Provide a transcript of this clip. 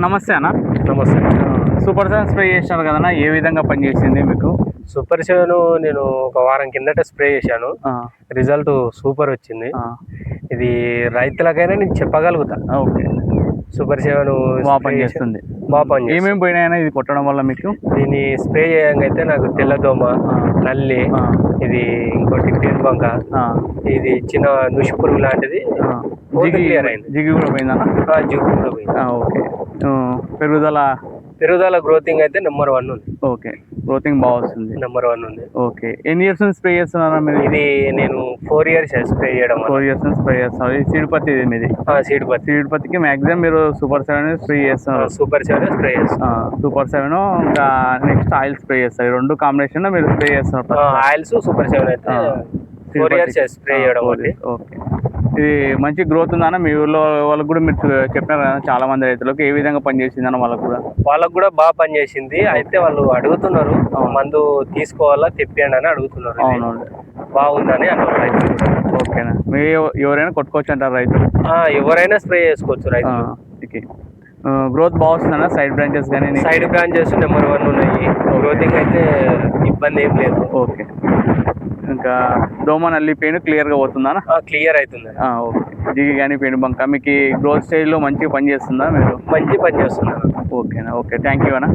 నమస్తే అన్న. నమస్తే. సూపర్ సెవెన్ స్ప్రే చేసినారు కదన్నా, ఏ విధంగా పనిచేసింది మీకు? సూపర్ సెవెన్ నేను ఒక వారం కిందట స్ప్రే చేశాను. రిజల్ట్ సూపర్ వచ్చింది. ఇది రైతులకైనా నేను చెప్పగలుగుతా. ఓకే, సూపర్ సెవెన్ బాగా పనిచేస్తుంది. ఏమేమి పోయినాయన్నా ఇది కొట్టడం వల్ల మీకు? దీన్ని స్ప్రే చేయంగా అయితే నాకు తెల్లదోమ, నల్లి, ఇది ఇంకోటి పేరుబంక, ఇది చిన్న నుషి పురుగు లాంటిది క్లియర్ అయింది. జిగి కూడా పోయిందన్న? జిగు కూడా పోయింది. ఓకే. పెరుగుదల గ్రోతింగ్ అయితే నెంబర్ 1 ఉంది. ఓకే, గ్రోతింగ్ బాగా వస్తుంది. నెంబర్ 1 ఉంది. ఓకే. ఎన్ని ఇయర్స్ నుంచి స్ప్రే చేస్తున్నారా మీరు? ఇది నేను 4 years స్ప్రే చేయడం. 4 years నుంచి స్ప్రే చేస్తున్నారు. ఇది సీడ్ పత్తి, ఇది మీది? సీడ్ పత్తికి మాక్సిమం మీరు సూపర్ 7 స్ప్రే చేస్తున్నారు. సూపర్ 7 స్ప్రే చేస్తున్నారు. సూపర్ 7 ఇంకా నెక్స్ట్ ఆయిల్ స్ప్రే చేస్తారు. 2 కాంబినేషన్ మీరు స్ప్రే చేస్తున్నారు. ఆయిల్స్ సూపర్ 7 అయితే 4 years స్ప్రే చేయడం. ఓకే. ఇది మంచి గ్రోత్ ఉందన్న. మీ ఊళ్ళో వాళ్ళకి కూడా మీరు చెప్పినారు కదా, చాలా మంది రైతులకు ఏ విధంగా పనిచేసింది అన్న? వాళ్ళకు కూడా బాగా పనిచేసింది. అయితే వాళ్ళు అడుగుతున్నారు, మందు తీసుకోవాలా తెప్పియండి అని అడుగుతున్నారు. అవునవును, బాగుందని అన్నారు రైతులు. ఓకేనా. మీరు ఎవరైనా కొట్టుకోవచ్చు అంటారు రైతులు? ఎవరైనా స్ప్రే చేసుకోవచ్చు రైతులు. గ్రోత్ బాగుందన్న. సైడ్ బ్రాంచెస్ కానీ? సైడ్ బ్రాంచెస్ నెంబర్ 1 ఉన్నాయి. గ్రోతింగ్ అయితే ఇబ్బంది ఏం లేదు. ఓకే. ఇంకా దోమ, నల్లి, పెయిన్ క్లియర్గా పోతుందా? క్లియర్ అవుతుంది. ఓకే. జిగి కానీ పెయిన్ బంక మీకు గ్రోత్ స్టేజ్లో మంచిగా పనిచేస్తుందా? మీరు మంచి పని చేస్తున్నారు. ఓకేనా. ఓకే, థ్యాంక్ యూ అన్న.